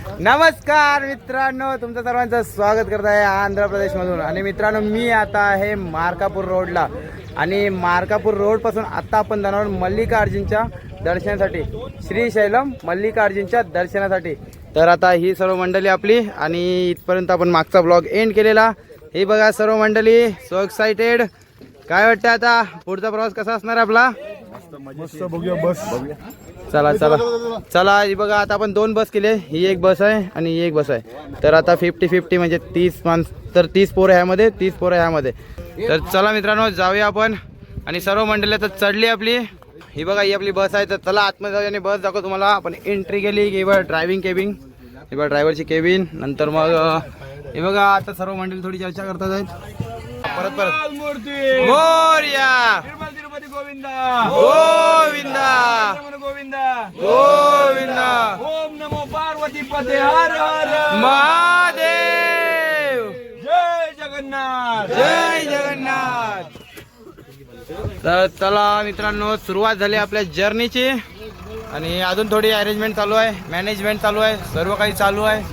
नमस्कार मित्रांनो, तुमचं सर्वांचं स्वागत करत आहे आंध्र प्रदेशमधून. आणि मित्रांनो, मी आता आहे मार्कापूर रोडला आणि मार्कापूर रोडपासून आता आपण जाणार मल्लिकार्जुनच्या दर्शनासाठी, श्रीशैलम मल्लिकार्जुनच्या दर्शनासाठी. तर आता ही सर्व मंडळी आपली आणि इथपर्यंत आपण मागचा ब्लॉग एंड केलेला. हे बघा सर्व मंडळी, सो एक्साइटेड. काय वाटतं आता पुढचा प्रवास कसा असणार आपला? मस्त बघूया, बस बघूया. चला चला चला. ही बघा आता आपण 2 बस केले, ही एक बस आहे आणि ही एक बस आहे. तर आता 50-50 म्हणजे 30 माणसं, तर 30 पोरं ह्यामध्ये, 30 पोरं ह्यामध्ये. तर चला मित्रांनो, जाऊया आपण. आणि सर्व मंडळी तर चढली आपली. ही बघा ही आपली बस आहे. तर चला आतमध्ये जाऊया आणि बस दाखव तुम्हाला. आपण एंट्री केली की बघा ड्रायव्हिंग केबिन, हे बघा ड्रायव्हरची केबिन. नंतर मग हे बघा आता सर्व मंडळी थोडी चर्चा करतात आहेत. परत परत मोरया गोविंदा गोविंदा गोविंदा गोविंदा. ओम नमो पार्वती पते हर हर महादेव. जय जगन्नाथ जय जगन्नाथ. तर चला मित्रांनो, सुरुवात झाली आपल्या जर्नीची आणि अजून थोडी अरेंजमेंट चालू आहे, मॅनेजमेंट चालू आहे, सर्व काही चालू आहे.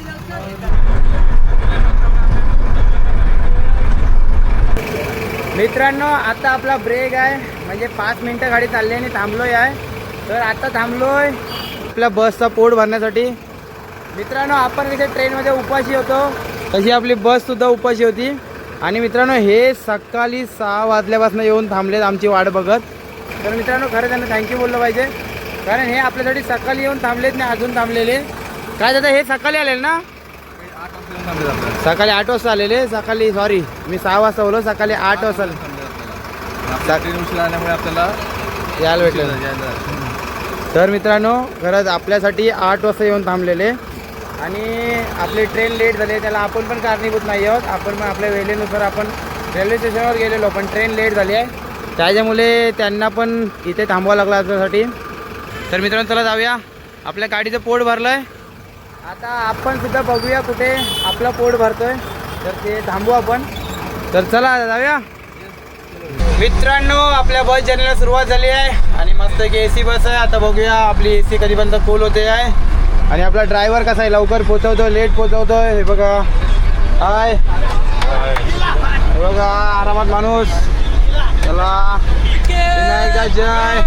मित्रांनो, आता आपला ब्रेक आहे, म्हणजे 5 मिनिटं गाडी चालली आणि थांबलोय आहे. तर आता थांबलोय आपल्या बसचा पोट भरण्यासाठी. मित्रांनो, आपण कसे ट्रेनमध्ये उपाशी होतो तशी आपली बससुद्धा उपाशी होती. आणि मित्रांनो, हे सकाळी 6 वाजल्यापासून येऊन थांबलेत आमची वाट बघत. तर मित्रांनो, खरं त्यांना थँक्यू बोललं पाहिजे, कारण हे आपल्यासाठी सकाळी येऊन थांबलेत नाही अजून थांबलेले. काय दादा, हे सकाळी आलेले ना? सकाळी 8 वाजता आलेले. सकाळी सॉरी, मी 6 वाजता बोललो, सकाळी 8 वाजता आल्यामुळे आपल्याला यायला भेटलं. तर मित्रांनो, खरंच आपल्यासाठी 8 वाजता येऊन थांबलेले आणि आपली ट्रेन लेट झाली. त्याला आपण पण कारणीभूत नाही आहोत. आपण पण आपल्या वेळेनुसार आपण रेल्वे स्टेशनवर गेलेलो, पण ट्रेन लेट झाली आहे, त्याच्यामुळे त्यांना पण इथे थांबावं लागलं आपल्यासाठी. तर मित्रांनो, चला जाऊया. आपल्या गाडीचं पोट भरलं आहे. आता आपण सुद्धा बघूया कुठे आपला पोट भरतोय, तर ते थांबू आपण. तर चला जाऊया मित्रांनो. आपल्या बस जर्नीला सुरुवात झाली आहे आणि मस्त की AC बस आहे. आता बघूया आपली AC कधीपर्यंत फुल होते आहे आणि आपला ड्रायव्हर कसा आहे, लवकर पोचवतोय लेट पोचवतोय. हे बघा, हाय, हे बघा आरामात माणूस. चला विनायका जय.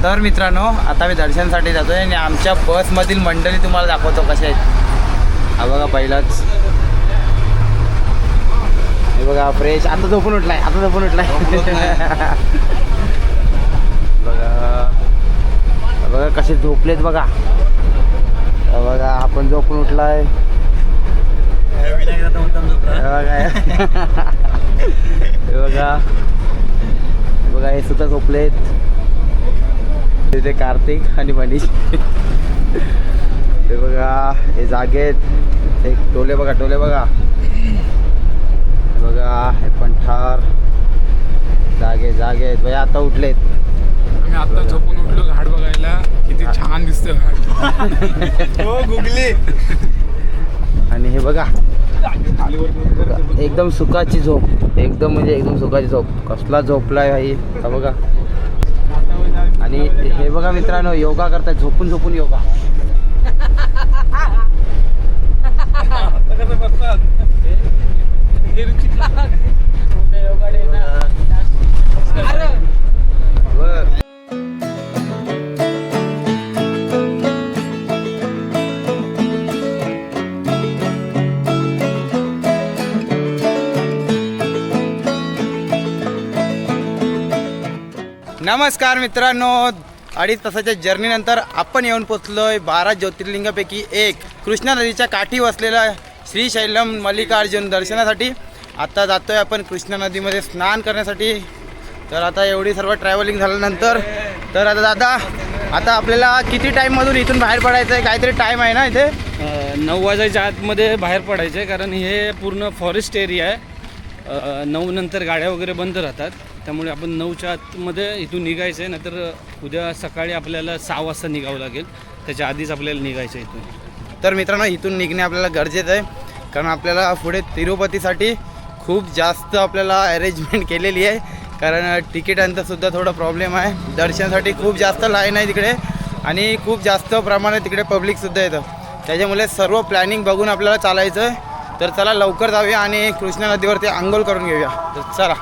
तर मित्रांनो, आता मी दर्शनासाठी जातोय आणि आमच्या बसमधील मंडळी तुम्हाला दाखवतो कसे आहेत. हा बघा पहिलाच, हे बघा फ्रेश. आता झोपून उठलाय, आता झोपून उठलाय. बघा बघा कसे झोपलेत बघा. बघा आपण झोपून उठलाय. हे बघा, बघा हे सुद्धा झोपलेत. तिथे कार्तिक आणि मनीष. हे बघा हे जागेत. एक टोले बघा, टोले बघा. हे बघा हे पण ठार जागेत भैया. आता उठलेत. आम्ही आता झोपून उठलो घाट बघायला. किती छान दिसतं घाट. हो गुगली. आणि हे बघा एकदम सुखाची झोप, एकदम म्हणजे एकदम सुखाची झोप. कसला झोपलाय भाई. हा बघा. आणि हे बघा मित्रांनो, योगा करतात झोपून झोपून योगा. नमस्कार मित्रांनो, 2.5 तासाच्या जर्नीनंतर आपण येऊन पोचलोय 12 ज्योतिर्लिंगापैकी एक कृष्णा नदीच्या काठी वसलेला श्रीशैलम मल्लिकार्जुन दर्शनासाठी. आता जातोय आपण कृष्णा नदीमध्ये स्नान करण्यासाठी. तर आता एवढी सर्व ट्रॅव्हलिंग झाल्यानंतर तर आता दादा आता आपल्याला किती टाईममधून इथून बाहेर पडायचं आहे? काहीतरी टाईम आहे ना इथे? 9 वाजायच्या आतमध्ये बाहेर पडायचे, कारण हे पूर्ण फॉरेस्ट एरिया आहे. 9 नंतर गाड्या वगैरे बंद राहतात, त्यामुळे आपण 9च्या आतमध्ये इथून निघायचं आहे. नंतर उद्या सकाळी आपल्याला 6 वाजता निघावं लागेल, त्याच्या आधीच आपल्याला निघायचं आहे इथून. तर मित्रांनो इथून निघणे आपल्याला गरजेचं आहे, कारण आपल्याला पुढे तिरुपतीसाठी खूप जास्त आपल्याला अरेंजमेंट केलेली आहे. कारण तिकिटांचा सुद्धा थोडा प्रॉब्लेम आहे. दर्शनासाठी खूप जास्त लाईन आहे तिकडे आणि खूप जास्त प्रमाणात तिकडे पब्लिकसुद्धा येतं. त्याच्यामुळे सर्व प्लॅनिंग बघून आपल्याला चालायचं आहे. तर चला लवकर जाऊया आणि कृष्णा नदीवरती आंघोळ करून घेऊया. तर चला.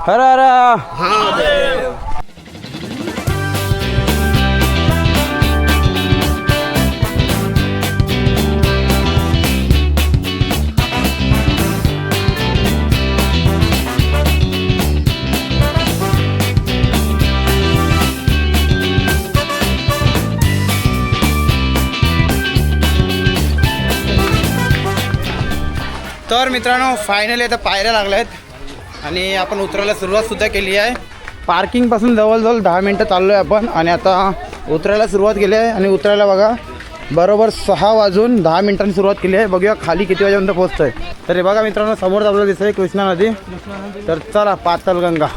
हर हर. तर मित्रांनो फायनली आता पायऱ्या लागल्या आहेत आणि आपण उतरायला सुरुवातसुद्धा केली आहे. पार्किंगपासून जवळजवळ 10 मिनटं चाललो आहे आपण आणि आता उतरायला सुरुवात केली आहे. आणि उतरायला बघा बरोबर 6 वाजून 10 मिनटांनी सुरुवात केली आहे. बघूया खाली किती वाजेपर्यंत पोहोचतो आहे. तर हे बघा मित्रांनो समोर आपल्याला दिसत आहे कृष्णा नदी. तर चला पातालगंगा.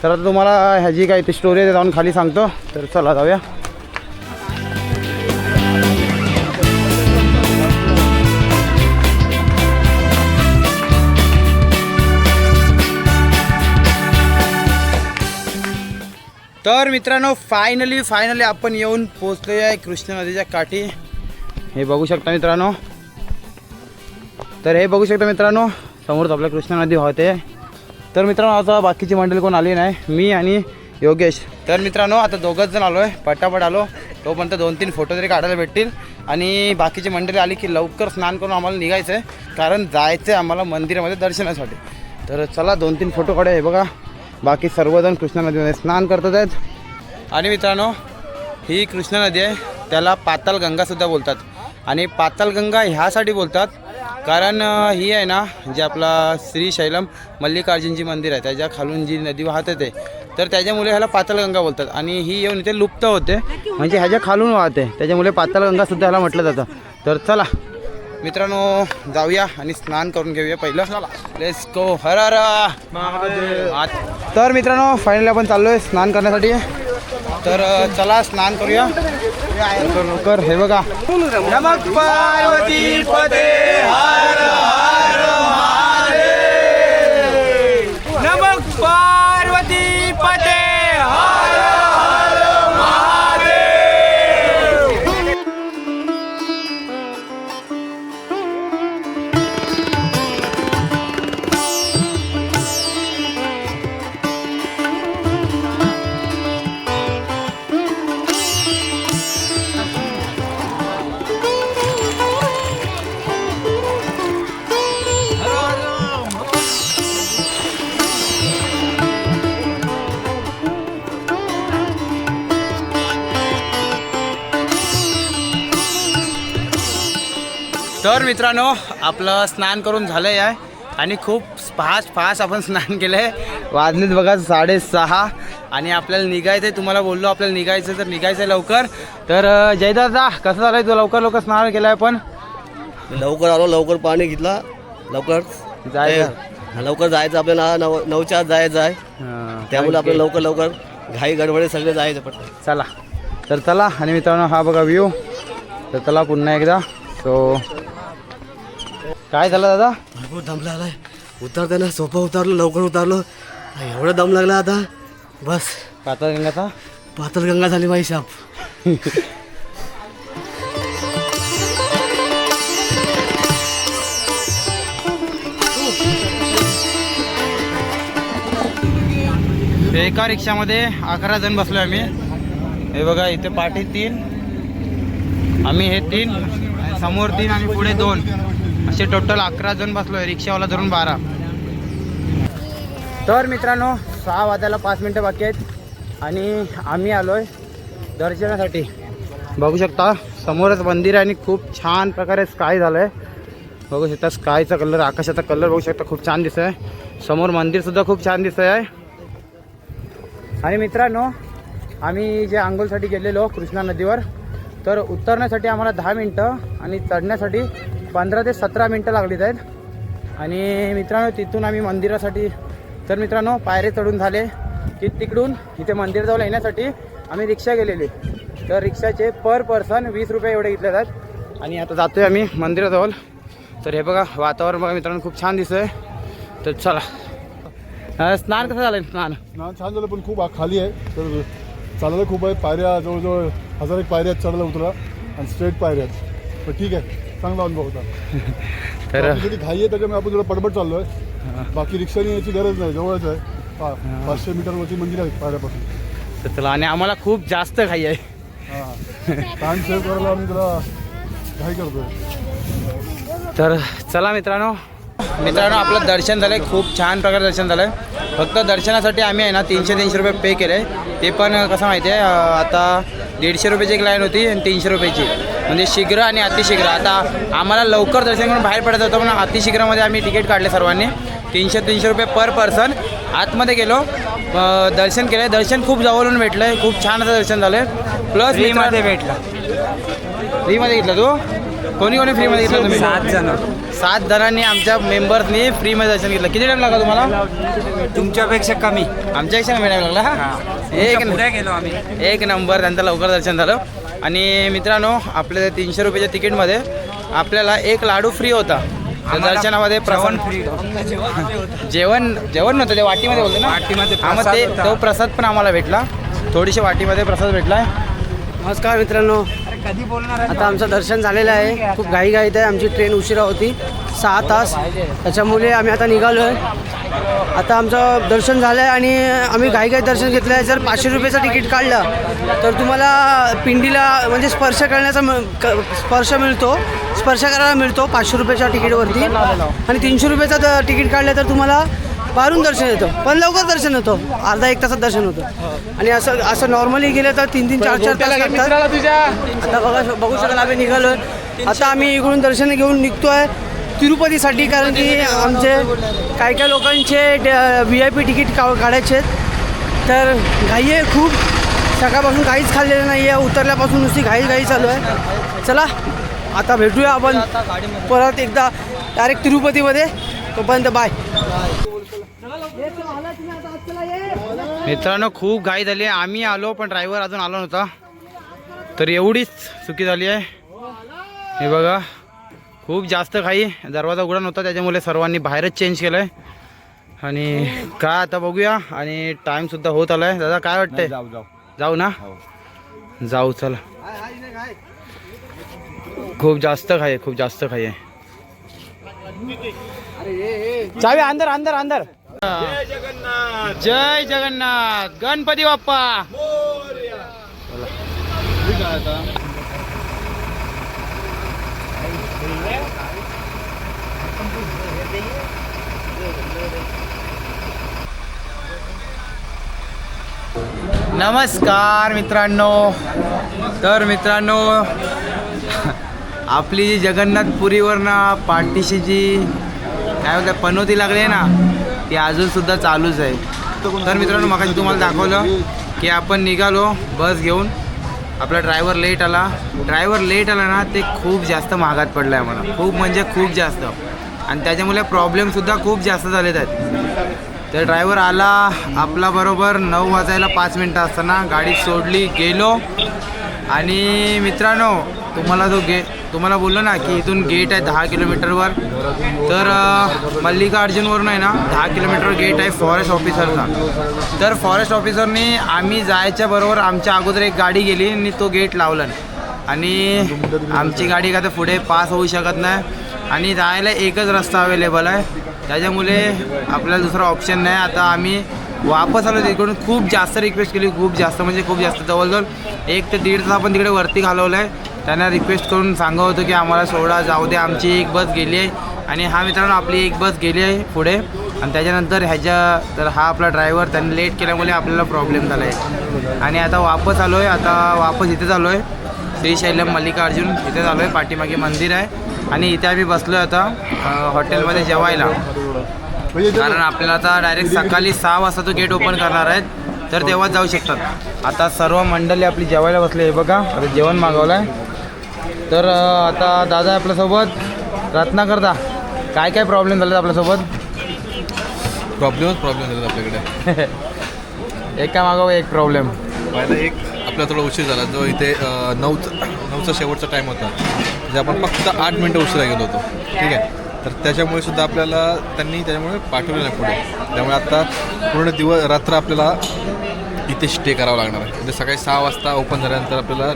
तर आता तुम्हाला ह्याची काही ती स्टोरी आहे जाऊन खाली सांगतो. तर चला जाऊया. तर मित्रांनो फायनली आपण येऊन पोचलो आहे कृष्णा नदीच्या काठी. हे बघू शकता मित्रांनो. तर हे बघू शकता मित्रांनो समोरच आपल्या कृष्णा नदी वाहते. तर मित्रांनो आता बाकीची मंडळी कोण आली नाही, मी आणि योगेश. तर मित्रांनो आता दोघंच जण आलो आहे, पटापट आलो. तोपर्यंत 2-3 फोटो तरी काढायला भेटतील. आणि बाकीची मंडळी आली की लवकर स्नान करून आम्हाला निघायचं आहे, कारण जायचं आहे आम्हाला मंदिरामध्ये दर्शनासाठी. तर चला 2-3 फोटो काढूया. हे बघा बाकी सर्वजण कृष्णा नदीमध्ये स्नान करतात आहेत. आणि मित्रांनो ही कृष्णा नदी आहे, त्याला पातालगंगासुद्धा बोलतात. आणि पातालगंगा ह्यासाठी बोलतात कारण ही आहे ना जे आपला श्रीशैलम मल्लिकार्जुनजी मंदिर आहे त्याच्या खालून जी नदी वाहत येते, तर त्याच्यामुळे ह्याला पातालगंगा बोलतात. आणि ही येऊन इथे लुप्त होते, म्हणजे ह्याच्या खालून वाहते, त्याच्यामुळे पातालगंगासुद्धा ह्याला म्हटलं जातं. तर चला मित्रांनो जाऊया आणि स्नान करून घेऊया पहिलं. Let's go. हर हर महादेव. तर मित्रांनो फायनली आपण चाललो आहे स्नान करण्यासाठी. तर चला स्नान करूया लवकर. हे बघा नमः पार्वती पते हर हर महादेव. नमः पार्वती पते हर हर महादेव. तर मित्रांनो आपलं स्नान करून झालं आहे आणि खूप फास्ट आपण स्नान केलं आहे. वाजलेत बघा 6:30 आणि आपल्याला निघायचं आहे. तुम्हाला बोललो आपल्याला निघायचं, तर निघायचं आहे लवकर. तर जयदादा कसं झालं आहे? तू लवकर स्नान केलं आहे. पण लवकर आलो, लवकर पाणी घेतला, लवकर जायचं लवकर जायचं आपल्याला. 9च्या आत जायचं आहे, त्यामुळे आपल्याला लवकर घाई गडबडे सगळे जायचं पटकन. चला. तर चला. आणि मित्रांनो हा बघा व्ह्यू. तर चला पुन्हा एकदा. सो काय झालं दादा? भरपूर दम लागलाय उतरताना. सोपं उतरलो, लवकर उतरलो, एवढं दम लागला आता बस. पाताळगंगाचा पातालगंगा झाली माझी शाप. एका रिक्षामध्ये 11 जण बसलो आम्ही. हे बघा इथे पाठी 3, आम्ही हे 3, समोर 3 आणि पुढे 2, असे टोटल 11 जण बसलो आहे, रिक्षावाला धरून 12. तर मित्रांनो 6 वाजायला 5 मिनटं बाकी आहेत आणि आम्ही आलो आहे दर्शनासाठी. बघू शकता समोरच मंदिर आहे आणि खूप छान प्रकारे स्काय झालं आहे. बघू शकता स्कायचा कलर, आकाशाचा कलर बघू शकता खूप छान दिसत आहे. समोर मंदिरसुद्धा खूप छान दिसत आहे. आणि मित्रांनो, आम्ही जे आंघोळसाठी गेलेलो कृष्णा नदीवर, तर उतरण्यासाठी आम्हाला 10 मिनटं आणि चढण्यासाठी 15 ते 17 मिनटं लागलीत आहेत. आणि मित्रांनो, तिथून आम्ही मंदिरासाठी, तर मित्रांनो पायरे चढून झाले की तिकडून इथे मंदिराजवळ येण्यासाठी आम्ही रिक्षा गेलेली. तर रिक्षाचे पर पर्सन 20 रुपये एवढे घेतले जातात. आणि आता जातोय आम्ही मंदिराजवळ. तर हे बघा वातावरण बघा मित्रांनो, खूप छान दिसतंय. तर चला. स्नान कसं झालं? स्नान छान झालं, पण खूप खाली आहे. तर चालायला खूप आहे. पायऱ्या जवळजवळ 1001 पायऱ्या आहेत चढायला उतरा, आणि स्ट्रेट पायऱ्या आहेत. पण ठीक आहे, चांगला अनुभव होता. तर कधी घाई आहे त्याच्यामुळे आपण थोडं पडपड चाललो आहे. बाकी रिक्षाने याची गरज नाही, जवळच आहे. 500 मीटरवरती मंदिर आहे पायऱ्यापासून. तर चला. आणि आम्हाला खूप जास्त घाई आहे. टाइम सेव्ह करायला आम्ही तुला घाई करतोय. तर चला मित्रांनो, आपलं दर्शन झालं आहे. खूप छान प्रकारे दर्शन झालं आहे. फक्त दर्शनासाठी आम्ही आहे ना 300 रुपये पे केले. ते पण कसं माहिती आहे, आता 150 रुपयाची एक लाईन होती आणि 300 रुपयाची, म्हणजे शीघ्र आणि अतिशीघ्र. आता आम्हाला लवकर दर्शन करून बाहेर पडायचं होतं, पण अतिशीघ्रमध्ये आम्ही तिकीट काढले सर्वांनी. 300 रुपये पर पर्सन. आतमध्ये गेलो, दर्शन केलं. दर्शन खूप जवळून भेटलं आहे. खूप छान असं दर्शन झालं आहे. प्लस फ्रीमध्ये भेटला. फ्रीमध्ये घेतलं तू? कोणी फ्रीमध्ये घेतलं तुम्ही? 7 जण. 7 जणांनी आमच्या मेंबर्सनी फ्रीमध्ये दर्शन घेतलं. किती टाईम लागला तुम्हाला? तुमच्यापेक्षा कमी. आमच्यापेक्षा कमी टाईम लागला. पुढे गेलो आम्ही. एक नंबर. त्यांचं लवकर दर्शन झालं. आणि मित्रांनो, आपल्या 300 रुपयाच्या तिकीटमध्ये आपल्याला एक लाडू फ्री होता. दर्शनामध्ये जेवण फ्री. जेवण नव्हतं, ते वाटीमध्ये बोलतो ना. वाटीमध्ये हा, मग ते तो प्रसाद पण आम्हाला भेटला. थोडीशी वाटीमध्ये प्रसाद भेटला. नमस्कार मित्रांनो, कधी बोलणार आता आमचं दर्शन झालेलं आहे. खूप घाईघाईत आहे. आमची ट्रेन उशिरा होती 6 तास, त्याच्यामुळे आम्ही आता निघालो आहे. आता आमचं दर्शन झालं आहे आणि आम्ही घाईघाईत दर्शन घेतलं आहे. जर 500 रुपयाचं तिकीट काढलं तर तुम्हाला पिंडीला म्हणजे स्पर्श मिळतो, स्पर्श करायला मिळतो 500 रुपयाच्या तिकीटवरती. आणि 300 रुपयाचं तिकीट काढलं तर तुम्हाला बाहेरून दर्शन येतं, पण लवकर दर्शन होतं. अर्धा 1 तासात दर्शन होतं. आणि असं नॉर्मली गेलं तर 3-3, 4-4 तास लागतात. आता बघू शकाल आम्ही निघालो आहे. आता आम्ही इकडून दर्शन घेऊन निघतो आहे तिरुपतीसाठी, कारण की आमचे काय लोकांचे VIP तिकीट काढायचे आहेत. तर घाई आहे खूप. सकाळपासून काहीच खाल्लेलं नाही आहे. उतरल्यापासून नुसती घाई चालू आहे. चला आता भेटूया आपण परत एकदा डायरेक्ट तिरुपतीमध्ये. तोपर्यंत बाय. मित्रांनो, खूप घाई झाली आहे. आम्ही आलो पण ड्रायव्हर अजून आला नव्हता. तर एवढीच चुकी झाली आहे. हे बघा, खूप जास्त घाई. दरवाजा उघडा नव्हता, त्याच्यामुळे सर्वांनी बाहेरच चेंज केलं आहे. आणि काय आता बघूया. आणि टाईमसुद्धा होत आला आहे. दादा काय वाटतंय? जाऊ ना? जाऊ चला. खूप जास्त घाई आहे. चावी अंदर. जय जगन्नाथ. गणपती बाप्पा. नमस्कार मित्रांनो. तर मित्रांनो, आपली जी जगन्नाथपुरीवरनं पाठीशी जी काय म्हणतात पनोती लागली आहे ना, ती अजूनसुद्धा चालूच आहे. तर मित्रांनो, मगाशी तुम्हाला दाखवलं की आपण निघालो बस घेऊन. आपला ड्रायव्हर लेट आला ना, ते खूप जास्त महागात पडलं आहे मला. खूप म्हणजे खूप जास्त. आणि त्याच्यामुळे प्रॉब्लेमसुद्धा खूप जास्त झालेत आहेत. तर ड्रायव्हर आला आपला बरोबर 9 वाजायला 5 मिनटं असताना. गाडी सोडली, गेलो. आणि मित्रांनो, तुम्हाला बोललो ना की इथून गेट आहे 10 किलोमीटरवर. तर मल्लिकार्जुनवरून आहे ना 10 किलोमीटरवर गेट आहे फॉरेस्ट ऑफिसरचा. तर फॉरेस्ट ऑफिसरनी आम्ही जायच्या बरोबर आमच्या अगोदर एक गाडी गेली आणि तो गेट लावला. आणि आमची गाडी का तर पुढे पास होऊ शकत नाही. आणि जायला एकच रस्ता अवेलेबल आहे, त्याच्यामुळे आपल्याला दुसरा ऑप्शन नाही. आता आम्ही वापस आलो तिकडून. खूप जास्त रिक्वेस्ट केली, खूप जास्त जवळजवळ 1 ते 1.5 तास आपण तिकडे वरती घालवलं आहे. त्यांना रिक्वेस्ट करून सांगत होतो की आम्हाला सोडा, जाऊ दे. आमची एक बस गेली आहे. आणि हा मित्रांनो, आपली एक बस गेली आहे पुढे. आणि त्याच्यानंतर तर हा आपला ड्रायव्हर त्यांनी लेट केल्यामुळे आपल्याला प्रॉब्लेम झाला आहे. आणि आता वापस आलो आहे. वापस इथेच आलो आहे, श्रीशैलम मल्लिकार्जुन इथेच आलो आहे. पाठीमागे मंदिर आहे. आणि इथे आम्ही बसलो आहे आता हॉटेलमध्ये जेवायला. कारण आपल्याला आता डायरेक्ट सकाळी 6 वाजता तो गेट ओपन करणार आहेत. तर तेव्हाच जाऊ शकतात. आता सर्व मंडळी आपली जेवायला बसले आहे बघा. आता जेवण मागवलं आहे. तर आता दादा आपल्यासोबत रत्नाकरदा काय काय प्रॉब्लेम झाले आपल्यासोबत? प्रॉब्लेम झाला आपल्याकडे. एका मागव एक प्रॉब्लेम. पहिला एक आपल्याला थोडा उशीर झाला, जो इथे नऊचा शेवटचा टाईम होता, म्हणजे आपण फक्त 8 मिनटं उशिरा गेलो होतो. ठीक आहे. तर त्याच्यामुळे सुद्धा आपल्याला त्याच्यामुळे पाठवलं नाही पुढे. त्यामुळे आता पूर्ण रात्र आपल्याला इथे स्टे करावं लागणार आहे. म्हणजे सकाळी 6 वाजता ओपन झाल्यानंतर आपल्याला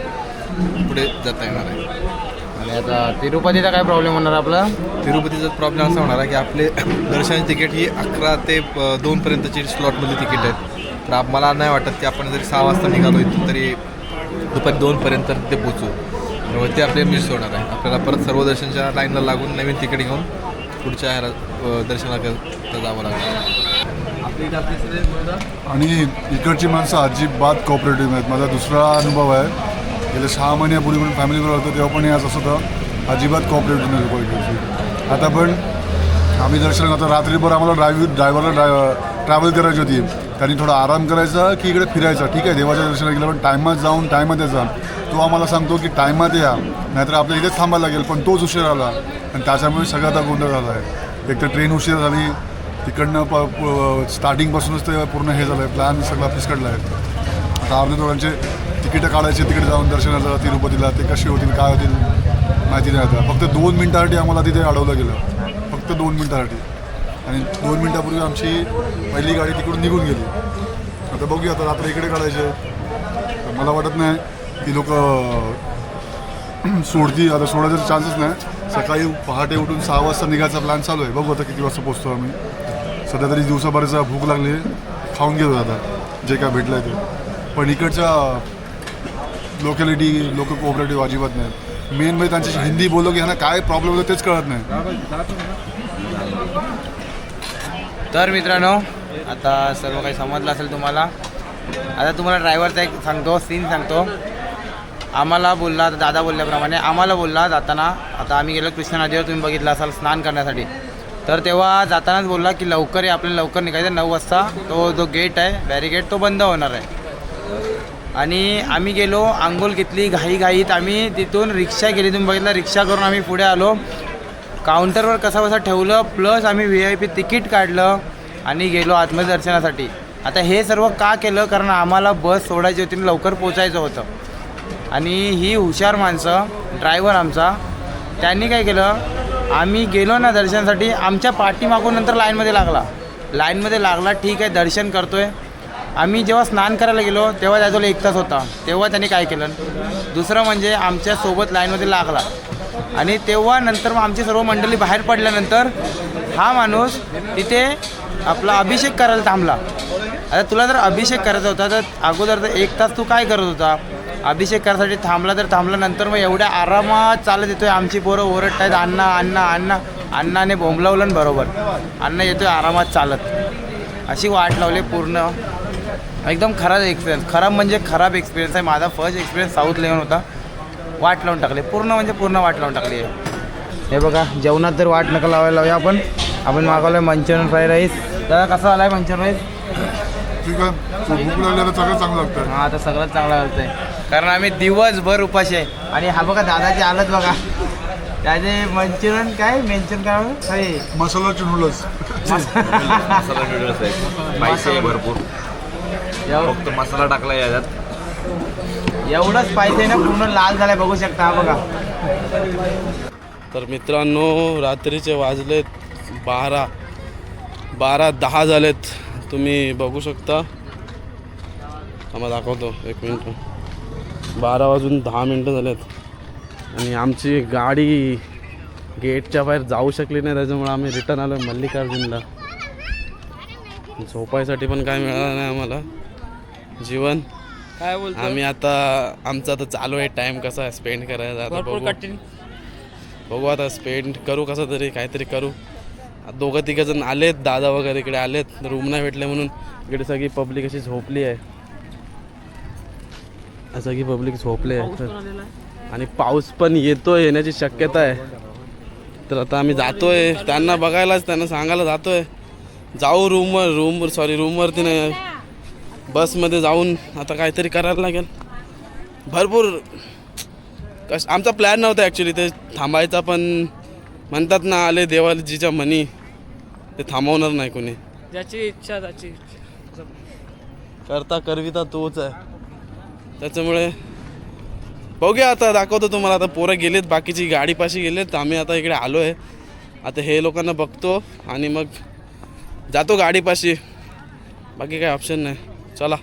पुढे जाता येणार आहे. आणि आता तिरुपतीचा काय प्रॉब्लेम होणार आपला? तिरुपतीचा प्रॉब्लेम असा होणार आहे की आपले दर्शनाची तिकीट ही 11 ते 2 पर्यंतची स्लॉटमधली तिकीट आहेत. तर मला नाही वाटत की आपण जरी 6 वाजता निघालो इथून तरी दुपारी 2 पर्यंत ते पोचू. त्यामुळे ते आपले मिस होणार आहे. आपल्याला परत सर्व दर्शनच्या लाईनला लागून नवीन तिकीट घेऊन पुढच्या दर्शनाला जावं लागणार. आणि इकडची माणसं अजिबात कॉपरेटिव्ह आहेत. माझा दुसरा अनुभव आहे. गेल्या 6 महिन्यापूर्वी पण फॅमिलीबरोबर होतं, तेव्हा पण हे असं होतं, अजिबात कॉपरेटिव्ह नाही लोक इकडची. आता पण आम्ही दर्शन आता रात्रीभर आम्हाला ड्रायव्हरला ट्रॅव्हल करायची होती. त्यांनी थोडा आराम करायचा की इकडे फिरायचा. ठीक आहे, देवाच्या दर्शनाला गेलं पण टायमात जाऊन टायमात यायचा. तो आम्हाला सांगतो की टायमात या, नाहीतर आपल्या इथेच थांबायला लागेल. पण तोच उशीर आला आणि त्याच्यामुळे सगळा आता गोंधळ झाला आहे. एक तर ट्रेन उशीर झाली, तिकडनं स्टार्टिंगपासूनच ते पूर्ण हे झालं आहे, प्लॅन सगळा फिसकडला आहे. आता अर्ध्या दोघांचे तिकीटं काढायचे तिकडे जाऊन दर्शनाला तिरुपतीला, ते कसे होतील काय होतील माहिती नाही. आता फक्त 2 मिनिटासाठी आम्हाला तिथे अडवलं गेलं, फक्त 2 मिनिटासाठी. आणि 2 मिनिटापूर्वी आमची पहिली गाडी तिकडून निघून गेली. आता बघूया, आता रात्री इकडे काढायचे. मला वाटत नाही की लोक सोडतील. आता सोडायचा चान्सच नाही. सकाळी पहाटे उठून 6 वाजता निघायचा प्लॅन चालू आहे. बघू आता किती वाजता पोचतो आम्ही. सध्या तरी दिवसाभराचा भूक लागली, खाऊन घेतो आता जे काय भेटलं आहे ते. पण इकडच्या लोकॅलिटी लोक कोऑपरेटिव्ह अजिबात नाही. मेन म्हणजे त्यांच्याशी हिंदी बोललो की ह्यांना काय प्रॉब्लेम होतो तेच कळत नाही. तर मित्रांनो, आता सर्व काही समजलं असेल तुम्हाला. आता तुम्हाला ड्रायव्हरचा एक सीन सांगतो. आम्हाला बोलला, दादा बोलल्याप्रमाणे आम्हाला बोलला जाताना. आता आम्ही गेलो कृष्णा नदीवर, तुम्ही बघितलं असाल, स्नान करण्यासाठी. तर तेव्हा जातानाच बोलला की लवकर आपल्याला लवकर निघायचं, 9 वाजता तो जो गेट आहे बॅरिगेट तो बंद होणार आहे. आणि आम्ही गेलो, आंघोळ घेतली घाईत. आम्ही तिथून रिक्षा केली, तुम्ही बघितलं, रिक्षा करून आम्ही पुढे आलो. काउंटरवर कसा ठेवलं, प्लस आम्ही VIP तिकीट काढलं आणि गेलो आतमध्ये दर्शनासाठी. आता हे सर्व का केलं? कारण आम्हाला बस सोडायची होती, लवकर पोचायचं होतं. आणि ही हुशार माणसं, ड्रायव्हर आमचा, त्यांनी काय केलं, आम्ही गेलो ना दर्शनासाठी, आमच्या पाठीमागून नंतर लाईनमध्ये लागला. ठीक आहे, दर्शन करतो आहे. आम्ही जेव्हा स्नान करायला गेलो तेव्हा त्याजवळ 1 तास होता. तेव्हा त्यांनी काय केलं, दुसरं म्हणजे आमच्यासोबत लाईनमध्ये लागला. आणि तेव्हा नंतर मग आमची सर्व मंडळी बाहेर पडल्यानंतर हा माणूस तिथे आपला अभिषेक करायला थांबला. आता तुला जर अभिषेक करायचा होता तर अगोदर 1 तास तू काय करत होता? अभिषेक करायसाठी थांबला. तर थांबल्यानंतर मग एवढ्या आरामात चालत येतोय. आमची पोरं ओरडत आहेत, अण्णा. अण्णाने बोंबलावलं बरोबर. अण्णा येतोय आरामात चालत. अशी वाट लावली पूर्ण. एकदम खराब एक्सपिरियन्स आहे माझा. फर्स्ट एक्सपिरियन्स साऊथला येऊन होता. वाट लावून टाकली पूर्ण वाट लावून टाकली आहे. हे बघा, जेवणात तर वाट नका लावायला आपण मागवलं आहे मंचुरियन फ्राईड राईस. दादा कसा आला आहे मंचुरियन राईस? ठीक आहे, भूक लागल्याला सगळं चांगलं लागतं. हां, आता सगळं चांगलं लागतं आहे कारण आम्ही दिवसभर उपाशी आहे. आणि हा बघा दादाची हालत बघा. त्याचे मंचुरियन काय मेन्शन करावं, मसाला नूडल्स. मसाला नूडल्स आहे, स्पायसी आहे भरपूर. फक्त मसाला टाकला याच्यात. एवढं स्पायसी आहे ना, पूर्ण लाल झालाय, बघू शकता. हा बघा. तर मित्रांनो, रात्रीचे वाजलेत 12:10 झालेत. तुम्ही बघू शकता. आम्हाला दाखवतो 1 मिनिट. 12:10 झालेत आणि आमची गाडी गेटच्या बाहेर जाऊ शकली नाही. त्याच्यामुळे आम्ही रिटर्न आलो मल्लिकार्जुनला. झोपायसाठी पण काय मिळालं नाही आम्हाला. जीवन काय बोलतो आम्ही आता आमचा आता चालू आहे टाइम कसा स्पेंड करायचा. आता बघू आता स्पेंड करू कसं तरी, काहीतरी करू. 2-3 जण आलेत, दादा वगैरे इकडे आलेत. रूम नाही भेटले म्हणून इकडे सगळी पब्लिक अशी झोपली आहे. सगळी पब्लिक झोपली आहे आणि पाऊस पण येण्याची शक्यता आहे. तर आता आम्ही जातोय त्यांना बघायलाच, त्यांना सांगायला जातोय. जाऊ रूमवरती नाही, बसमध्ये जाऊन आता काहीतरी करायला लागेल. भरपूर आमचा प्लॅन नव्हता ॲक्च्युली ते थांबायचा, पण म्हणतात ना आले देवाजीच्या म्हणी, ते थांबवणार नाही कोणी. ज्याची इच्छा त्याची इच्छा. करता करविता तोच आहे. त्याच्यामुळे बघूया, आता दाखवतो तुम्हाला. आता पोरं गेलेत, बाकीची गाडीपाशी गेलेत, आम्ही आता इकडे आलो आहे. आता हे लोकांना बघतो आणि मग जातो गाडीपाशी. बाकी काही ऑप्शन नाही. चला.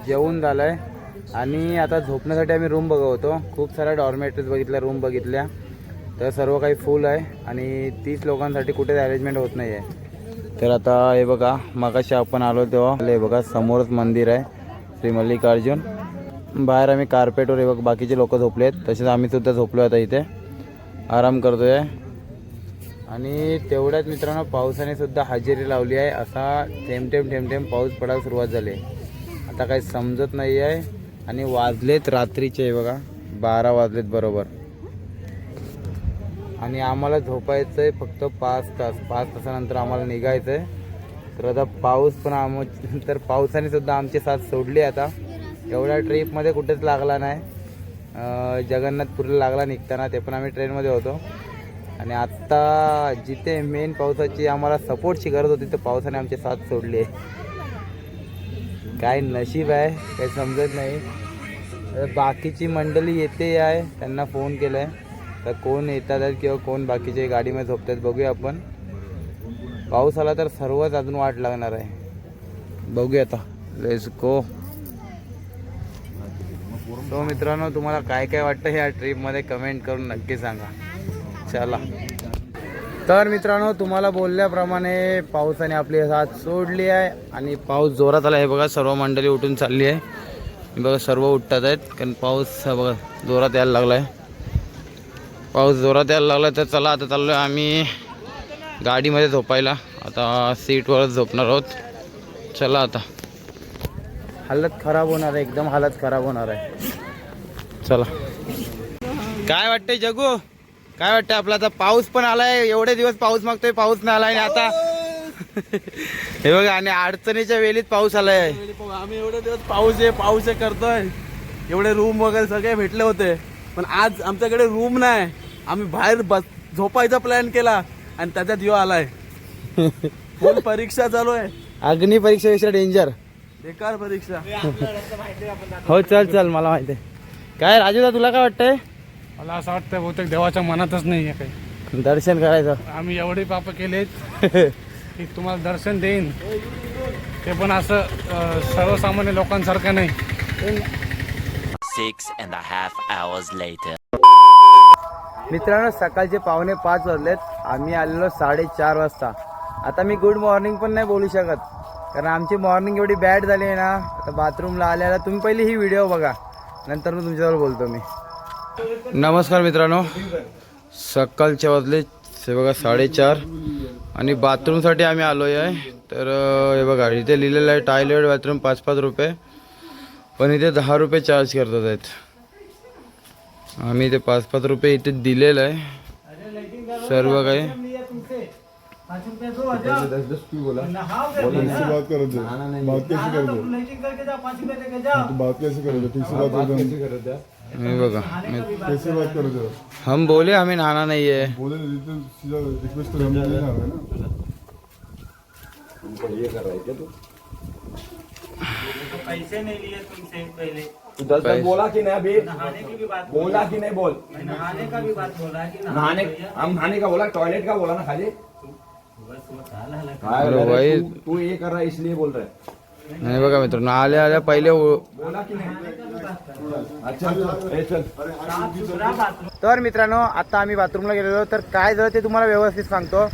जेवून झालं आहे आणि आता झोपण्यासाठी आम्ही रूम बघत होतो. खूप साऱ्या डॉर्मेटरीज बघितल्या, रूम बघितल्या, तर सर्व काही फुल आहे आणि 30 लोकांसाठी कुठेच अरेंजमेंट होत नाही आहे. तर आता हे बघा, मगाशी आपण आलो तेव्हा हे बघा समोरच मंदिर आहे श्री मल्लिकार्जुन. बाहेर आम्ही कार्पेटवर हे बघ बाकीचे लोक झोपले आहेत, तसेच आम्ही सुद्धा झोपलो आता इथे आराम करतो आहे. आणि तेवढ्याच मित्रांनो पावसाने सुद्धा हजेरी लावली आहे. असा थेंब थेंब पाऊस पडायला सुरुवात झाली. आता काही समजत नाही आहे आणि वाजलेत रात्रीचे हे बघा 12 वाजलेत बरोबर. आणि आम्हाला झोपायचं आहे फक्त 5 तास. 5 तासानंतर आम्हाला निघायचं आहे. तर आता पाऊस पण तर पावसाने सुद्धा आमची साथ सोडली. आता एवढ्या ट्रिपमध्ये कुठेच लागला नाही. जगन्नाथपूरला लागला निघताना, ते पण आम्ही ट्रेनमध्ये होतो. आणि आत्ता जिथे मेन पावसाची आम्हाला सपोर्टची गरज होती तर पावसाने आमची साथ सोडली आहे. काय नशीब आहे काही समजत नाही. बाकीची मंडळी येते आहे, त्यांना फोन केला आहे, तर कोण येतात आहेत किंवा कोण बाकीचे गाडीमध्ये झोपतात बघूया आपण. पाऊस आला तर सर्वच अजून वाट लागणार आहे. बघूया आता. Let's go. तो मित्रांनो तुम्हाला काय काय वाटतं ह्या ट्रिपमध्ये कमेंट करून नक्की सांगा. चला. तर मित्रांनो तुम्हाला बोलल्याप्रमाणे पावसाने आपली साथ सोडली आहे आणि पाऊस जोरात आला आहे. बघा सर्व मंडळी उठून चालली आहे. बघा सर्व उठतात आहेत कारण पाऊस बघा जोरात यायला लागला आहे. पाऊस जोरात यायला लागला. तर चला आता चाललो आहे आम्ही गाडीमध्ये झोपायला. आता सीटवरच झोपणार आहोत. चला आता. हालत खराब होणार आहे, एकदम हालत खराब होणार आहे. चला. काय वाटतंय जगू, काय वाटतं आपला? आता पाऊस पण आलाय, एवढे दिवस पाऊस मागतोय, पाऊस नाही आलाय. आणि आता हे बघा, आणि अडचणीच्या वेळीत पाऊस आलाय. आम्ही एवढे दिवस पाऊस करतोय. एवढे रूम वगैरे सगळे भेटले होते, पण आज आमच्याकडे रूम नाही. आम्ही बाहेर झोपायचा प्लॅन केला आणि त्याच्यात यो आलाय. फुल परीक्षा चालू आहे. अग्नी परीक्षेपेक्षा डेंजर, बेकार परीक्षा. हो चल चल. मला माहिती आहे. काय राजूदा तुला काय वाटतंय? मला असं वाटतं बहुतेक देवाच्या मनातच नाही आहे काही. दर्शन करायचं. आम्ही एवढे पाप केलेत की तुम्हाला दर्शन देईन, ते पण असं सर्वसामान्य लोकांसारखं नाही. 6.5 hours later. मित्रांनो सकाळचे 4:45 वाजलेत. आम्ही आलेलो 4:30 वाजता. आता मी गुड मॉर्निंग पण नाही बोलू शकत कारण आमची मॉर्निंग एवढी बॅड झाली आहे ना. आता बाथरूमला आल्याला तुम्ही पहिली ही व्हिडिओ बघा, नंतर मी तुमच्यावर बोलतो मी. नमस्कार मित्रांनो, सकाळचे वाजले हे बघा 4:30 आणि बाथरूमसाठी आम्ही आलो आहे. तर हे बघा इथे लिहिलेलं आहे टॉयलेट बाथरूम 5-5 रुपये, पण इथे 10 रुपये चार्ज करतात आहेत. आम्ही इथे 5-5 रुपये इथे दिलेलं आहे सर्व काही. बघा हम बोले हमें नहाना नहीं है. पैसे नहीं लिए तुमसे पहले. बोला कि नहीं अभी? नहाने की भी बात बोला कि नहीं? बोल. नहाने का भी बात बोल रहा है कि नहाने, हम नहाने का बोला, टॉयलेट का बोला ना खाली. अरे भाई तू ये कर रहा है इसलिए बोल रहा है. नाही बघा मित्रांनो आल्या आल्या पहिले बोला की नाही. अच्छा चल. तर मित्रांनो आता आम्ही बाथरूमला गेलेलो. तर काय झालं ते तुम्हाला व्यवस्थित सांगतो.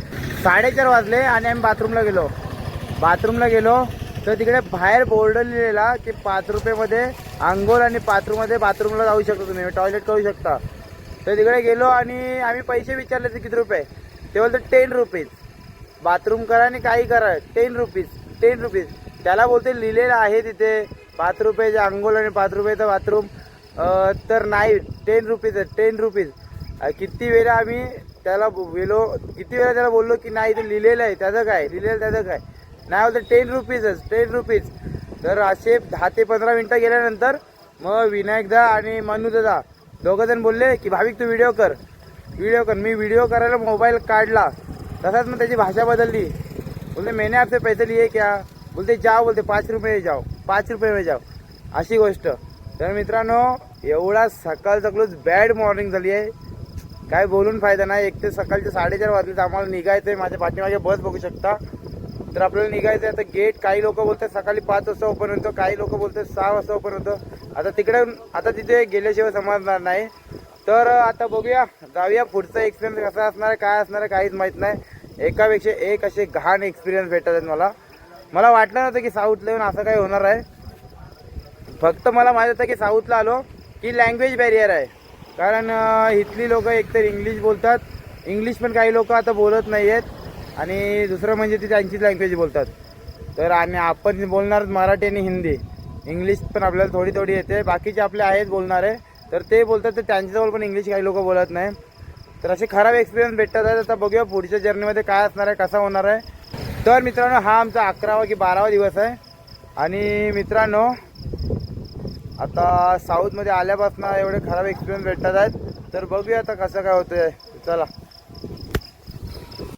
4:30 वाजले आणि आम्ही बाथरूमला गेलो तर तिकडे बाहेर बोर्ड लिहिलेला की 5 रुपयेमध्ये आंघोळ आणि 5 रुपयेमध्ये बाथरूमला जाऊ शकता, तुम्ही टॉयलेट करू शकता. तर तिकडे गेलो आणि आम्ही पैसे विचारले ते किती रुपये. ते बोलतो 10 रुपीज. बाथरूम करा आणि काही करा 10 रुपीज. त्याला बोलते लिहिलेलं आहे तिथे 5 रुपयाचे आंघोळ आणि 5 रुपयाचं बाथरूम. तर नाही 10 रुपीज. किती वेळा आम्ही त्याला बोललो की नाही ते लिहिलेलं आहे त्याचं काय नाही बोलतं 10 रुपीज. तर असे 10 ते 15 मिनटं गेल्यानंतर मग विनायकदा आणि मनुदादा दोघंजण बोलले की भाविक तू व्हिडिओ कर. मी व्हिडिओ करायला मोबाईल काढला तसाच मग त्याची भाषा बदलली. बोलते मैंने आपसे पैसे लिए क्या, बोलते जाओ, बोलते 5 रुपये जाओ, 5 रुपये में जाओ, अशी गोष्ट. तर मित्रांनो एवढा सकाळ सकाळच बॅड मॉर्निंग झाली आहे, काय बोलून फायदा नाही. एक तर सकाळचे 4:30 वाजले तर आम्हाला निघायचं आहे. माझ्या पाठीमागे बस बघू शकता. तर आपल्याला निघायचं आहे. आता गेट काही लोक बोलतात सकाळी 5 वाजता ओपन होतं, काही लोक बोलतात 6 वाजता ओपन होतं. आता तिथे गेल्याशिवाय समजणार नाही. तर आता बघूया, जाऊया. पुढचा एक्सपिरियन्स कसा असणार आहे, काय असणार आहे काहीच माहीत नाही. एकापेक्षा एक असे घाण एक्सपिरियन्स भेटत आहेत मला वाटलं नव्हतं की साऊथला येऊन असं काही होणार आहे. फक्त मला माहीत होतं की साऊथला आलो की लँग्वेज बॅरियर आहे. कारण इथली लोक एकतर इंग्लिश बोलतात, इंग्लिश पण काही लोक आता बोलत नाही आहेत, आणि दुसरं म्हणजे ती त्यांचीच लँग्वेज बोलतात. तर आणि आपण बोलणार मराठी आणि हिंदी, इंग्लिश पण आपल्याला थोडी थोडी येते. बाकीचे आपले आहेत बोलणारे, तर ते बोलतात, तर त्यांच्याजवळ पण इंग्लिश काही लोक बोलत नाही. तर असे खराब एक्सपिरियन्स भेटतात आहेत. आता बघूया पुढच्या जर्नीमध्ये काय असणार आहे, कसा होणार आहे. तर मित्रांनो हा आमचा 11वा की 12वा दिवस आहे. आणि मित्रांनो आता साऊथमध्ये आल्यापासून एवढे खराब एक्सपिरियन्स भेटतात आहेत. तर बघूया आता कसं काय होतं आहे. चला.